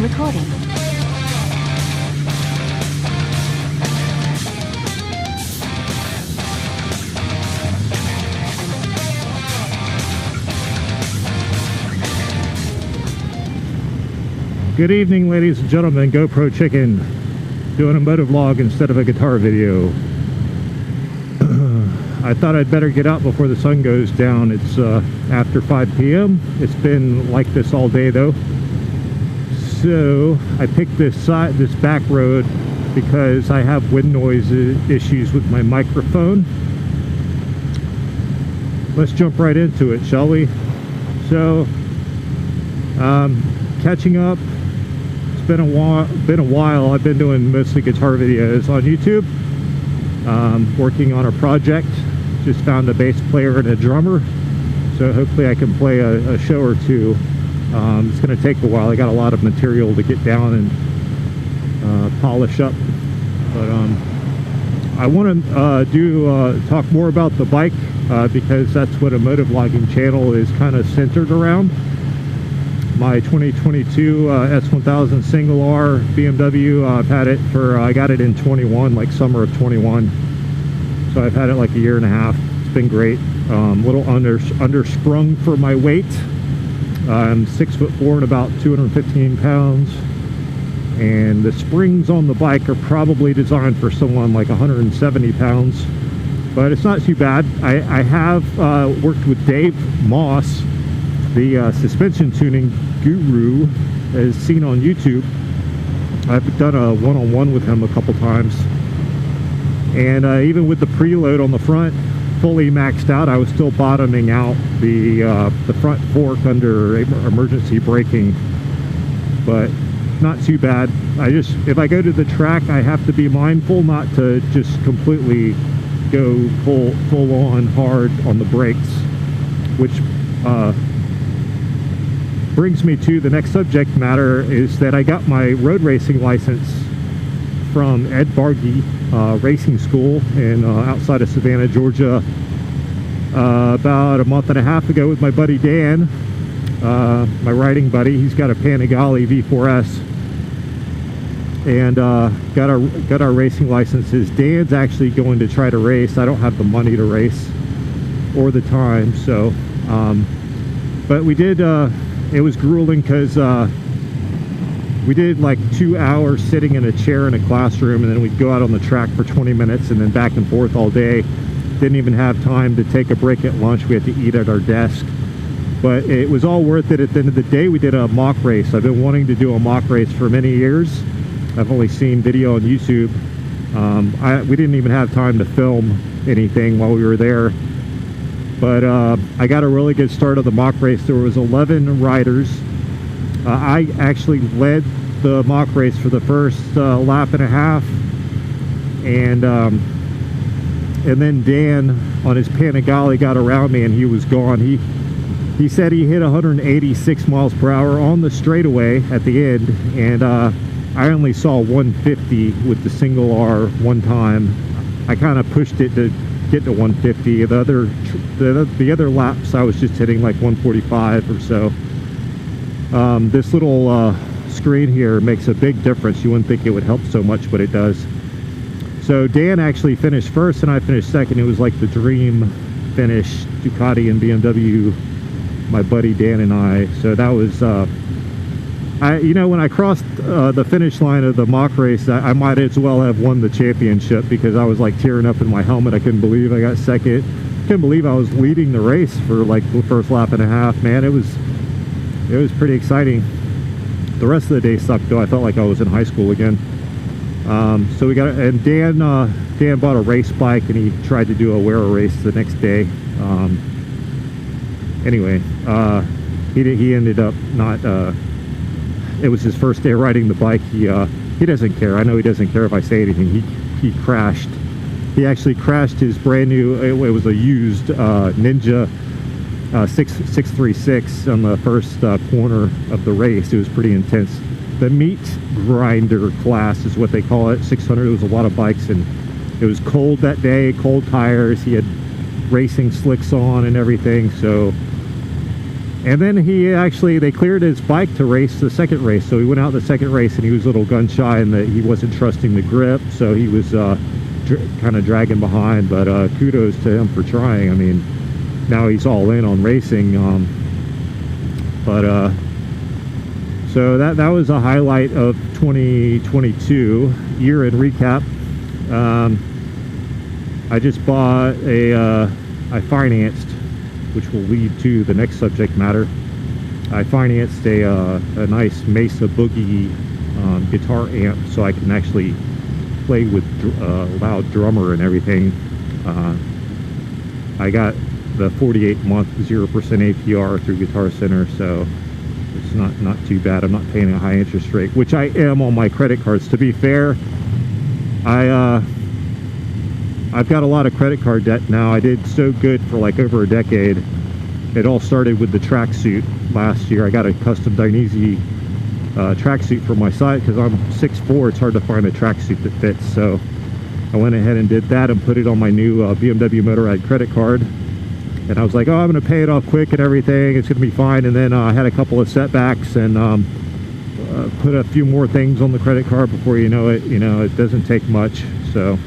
recording. Good evening, ladies and gentlemen. GoProChicken doing a motovlog instead of a guitar video. I thought I'd better get out before the sun goes down. It's after 5 p.m. It's been like this all day though. So I picked this back road because I have wind noise issues with my microphone. Let's jump right into it, shall we? So, catching up. It's been a while. I've been doing mostly guitar videos on YouTube. Working on a project. Just found a bass player and a drummer. So hopefully I can play a show or two. It's going to take a while. I got a lot of material to get down and polish up. But I want to talk more about the bike because that's what a motovlogging channel is kind of centered around. My 2022 S1000 single R BMW. I've had it for, I got it in 21, like summer of 21. So I've had it like a year and a half. It's been great. A little undersprung for my weight. I'm 6'4" and about 215 pounds. And the springs on the bike are probably designed for someone like 170 pounds. But it's not too bad. I have worked with Dave Moss, the suspension tuning guru, as seen on YouTube. I've done a one-on-one with him a couple times, and even with the preload on the front fully maxed out, I was still bottoming out the front fork under emergency braking, but not too bad. If I go to the track, I have to be mindful not to just completely go full on hard on the brakes, which brings me to the next subject matter, is that I got my road racing license from Ed Bargy Racing School in outside of Savannah, Georgia, about a month and a half ago with my buddy Dan, my riding buddy. He's got a Panigale V4S, and got our racing licenses. Dan's actually going to try to race. I don't have the money to race or the time, so but we did. It was grueling because we did like 2 hours sitting in a chair in a classroom, and then we'd go out on the track for 20 minutes and then back and forth all day. Didn't even have time to take a break at lunch. We had to eat at our desk. But it was all worth it. At the end of the day, we did a mock race. I've been wanting to do a mock race for many years. I've only seen video on YouTube. We didn't even have time to film anything while we were there. But I got a really good start of the mock race. There was 11 riders. I actually led the mock race for the first lap and a half, and then Dan on his Panigale got around me and he was gone. He said he hit 186 miles per hour on the straightaway at the end, and I only saw 150 with the single R one time. I kind of pushed it to get to 150. The other laps I was just hitting like 145 or so. This little screen here makes a big difference. You wouldn't think it would help so much, but it does. So Dan actually finished first and I finished second. It was like the dream finish, Ducati and BMW, my buddy Dan and I. So that was when I crossed the finish line of the mock race, I might as well have won the championship, because I was like tearing up in my helmet. I couldn't believe I got second. Couldn't believe I was leading the race for like the first lap and a half. Man, it was pretty exciting. The rest of the day sucked though. I felt like I was in high school again. So we got, and Dan bought a race bike and he tried to do a Wera race the next day. Anyway, he ended up not. It was his first day riding the bike. He doesn't care. I know he doesn't care if I say anything. He crashed. He actually crashed his brand new. It was a used Ninja 636 on the first corner of the race. It was pretty intense. The meat grinder class is what they call it. 600. There was a lot of bikes, and it was cold that day. Cold tires. He had racing slicks on and everything. So And then they cleared his bike to race the second race. So he went out the second race and he was a little gun shy and that he wasn't trusting the grip. So he was kind of dragging behind, but kudos to him for trying. I mean, now he's all in on racing. So that was a highlight of 2022 year in recap. I just bought I financed, which will lead to the next subject matter. I financed a nice Mesa Boogie guitar amp, so I can actually play with loud drummer and everything. I got the 48-month 0% APR through Guitar Center, so it's not too bad. I'm not paying a high interest rate, which I am on my credit cards. To be fair, I've got a lot of credit card debt now. I did so good for like over a decade. It all started with the tracksuit last year. I got a custom Dainese tracksuit for my site because I'm 6'4". It's hard to find a tracksuit that fits. So I went ahead and did that and put it on my new BMW Motorrad credit card. And I was like, oh, I'm going to pay it off quick and everything. It's going to be fine. And then I had a couple of setbacks and put a few more things on the credit card. Before you know it, it doesn't take much. So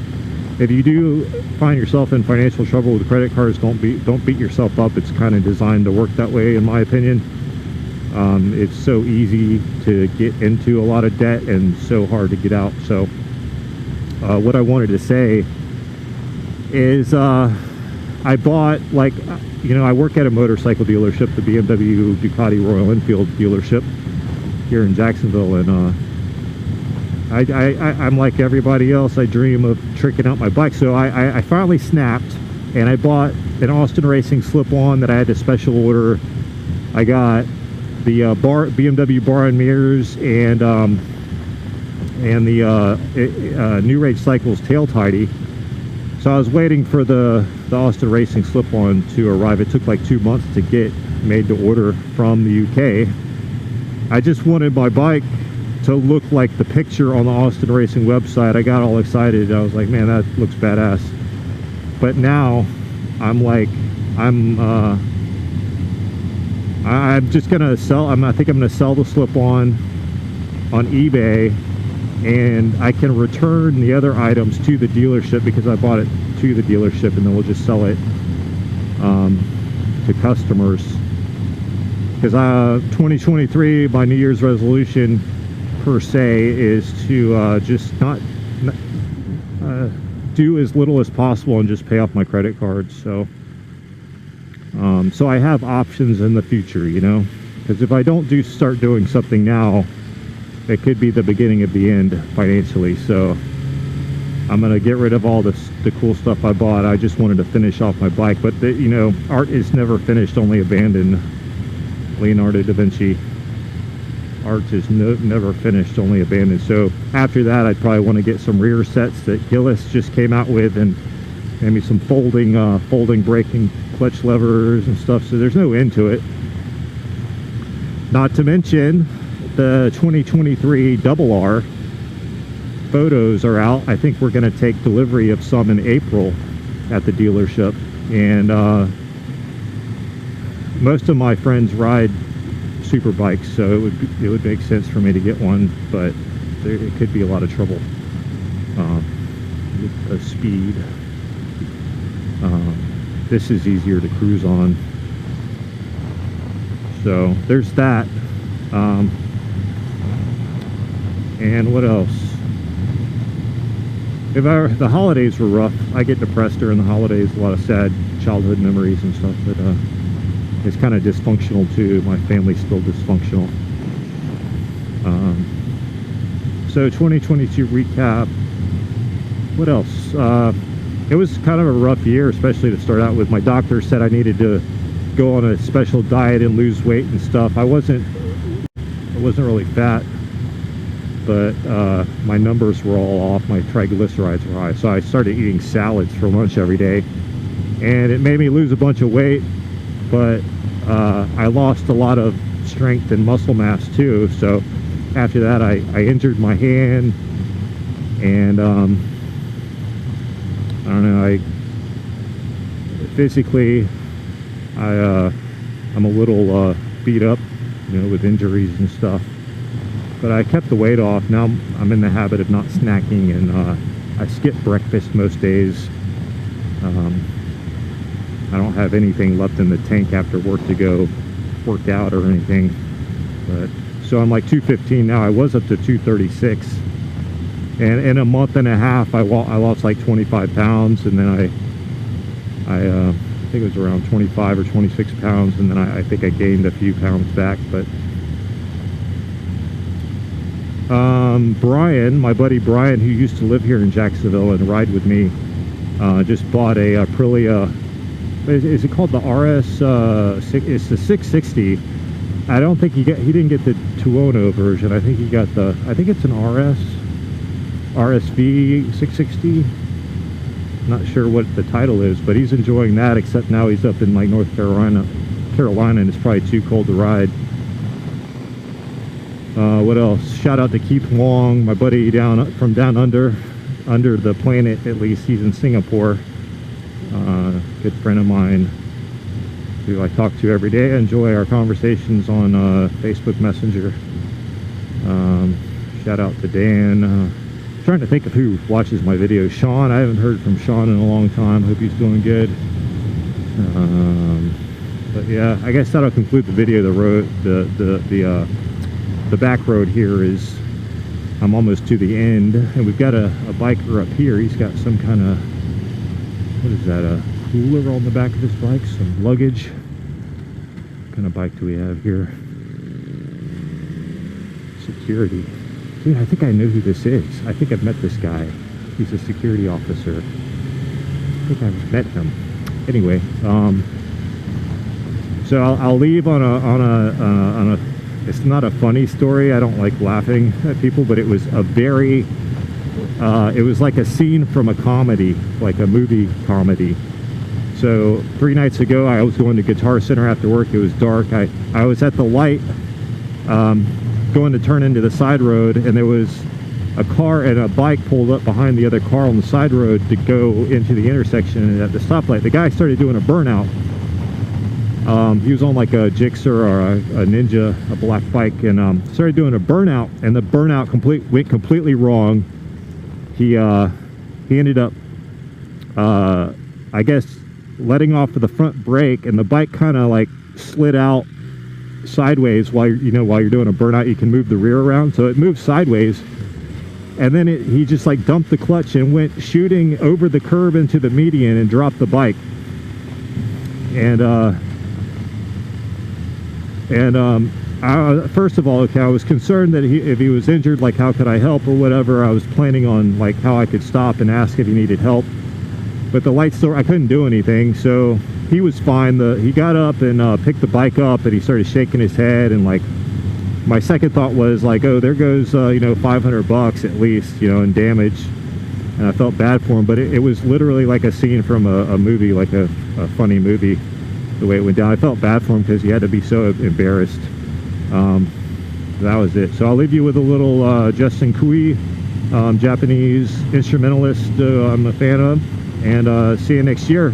if you do find yourself in financial trouble with credit cards, don't beat yourself up. It's kind of designed to work that way, in my opinion. It's so easy to get into a lot of debt and so hard to get out. So what I wanted to say is I bought, like, I work at a motorcycle dealership, the BMW Ducati Royal Enfield dealership here in Jacksonville, and I'm like everybody else. I dream of tricking out my bike. So I finally snapped, and I bought an Austin Racing slip-on that I had to special order. I got the BMW bar and mirrors and the New Rage Cycles tail tidy. So I was waiting for the Austin Racing slip-on to arrive. It took like 2 months to get made to order from the UK. I just wanted my bike to look like the picture on the Austin Racing website. I got all excited. I was like, man, that looks badass. But now I'm like, I'm just gonna sell. I think I'm gonna sell the slip-on on eBay, and I can return the other items to the dealership because I bought it to the dealership, and then we'll just sell it to customers. Because 2023, my New Year's resolution per se is to just not do as little as possible and just pay off my credit cards. So so I have options in the future, because if I don't start doing something now, it could be the beginning of the end financially. So I'm gonna get rid of all the cool stuff I bought. I just wanted to finish off my bike, but art is never finished, only abandoned. Leonardo da Vinci. Art is never finished, only abandoned. So after that, I'd probably want to get some rear sets that Gillis just came out with, and maybe some folding braking clutch levers and stuff. So there's no end to it. Not to mention the 2023 RR photos are out. I think we're going to take delivery of some in April at the dealership, and most of my friends ride super bikes, so it would make sense for me to get one, but it could be a lot of trouble with speed. This is easier to cruise on, so there's that. And what else? The holidays were rough. I get depressed during the holidays, a lot of sad childhood memories and stuff, but it's kind of dysfunctional too. My family's still dysfunctional. So 2022 recap. What else? It was kind of a rough year, especially to start out with. My doctor said I needed to go on a special diet and lose weight and stuff. I wasn't really fat, but my numbers were all off. My triglycerides were high, so I started eating salads for lunch every day, and it made me lose a bunch of weight. But I lost a lot of strength and muscle mass too. So after that, I injured my hand, and I don't know. Physically, I'm a little beat up, you know, with injuries and stuff. But I kept the weight off. Now I'm in the habit of not snacking, and I skip breakfast most days. I don't have anything left in the tank after work to go work out or anything. But so I'm like 215 now. I was up to 236, and in a month and a half I lost like 25 pounds, and then I think it was around 25 or 26 pounds, and then I think I gained a few pounds back. But Brian, my buddy Brian, who used to live here in Jacksonville and ride with me, just bought a Aprilia. Is it called the RS? It's the 660. I don't think he didn't get the Tuono version. I think he got the. I think it's an RSV 660. Not sure what the title is, but he's enjoying that. Except now he's up in like North Carolina, and it's probably too cold to ride. What else? Shout out to Keith Wong, my buddy from down under the planet. At least he's in Singapore. Good friend of mine who I talk to every day. I enjoy our conversations on Facebook Messenger. Shout out to Dan. Trying to think of who watches my videos. Sean, I haven't heard from Sean in a long time. Hope he's doing good. But yeah, I guess that'll conclude the video. The back road here is, I'm almost to the end, and we've got a biker up here. He's got some kind of, what is that, a cooler on the back of his bike, some luggage. What kind of bike do we have here? Security. Dude, I think I know who this is. I think I've met this guy. He's a security officer. I think I've met him. Anyway, so I'll leave on a. It's not a funny story. I don't like laughing at people, but it was a very. It was like a scene from a comedy, like a movie comedy. So 3 nights ago, I was going to Guitar Center after work. It was dark. I was at the light. Going to turn into the side road, and there was a car and a bike pulled up behind the other car on the side road to go into the intersection. And at the stoplight, the guy started doing a burnout. He was on like a Gixxer or a Ninja, a black bike, and started doing a burnout, and the burnout went completely wrong. He ended up I guess letting off of the front brake, and the bike kind of like slid out sideways. While you're doing a burnout, you can move the rear around, so it moved sideways, and then he just like dumped the clutch and went shooting over the curb into the median and dropped the bike. And first of all, okay, I was concerned that if he was injured, like how could I help or whatever. I was planning on like how I could stop and ask if he needed help, but the light still, I couldn't do anything. So he was fine. He got up and picked the bike up, and he started shaking his head, and like my second thought was like, oh, there goes $500 at least, in damage. And I felt bad for him, but it was literally like a scene from a movie, like a funny movie, the way it went down. I felt bad for him because he had to be so embarrassed. That was it. So I'll leave you with a little Justin Kui, Japanese instrumentalist I'm a fan of, and see you next year.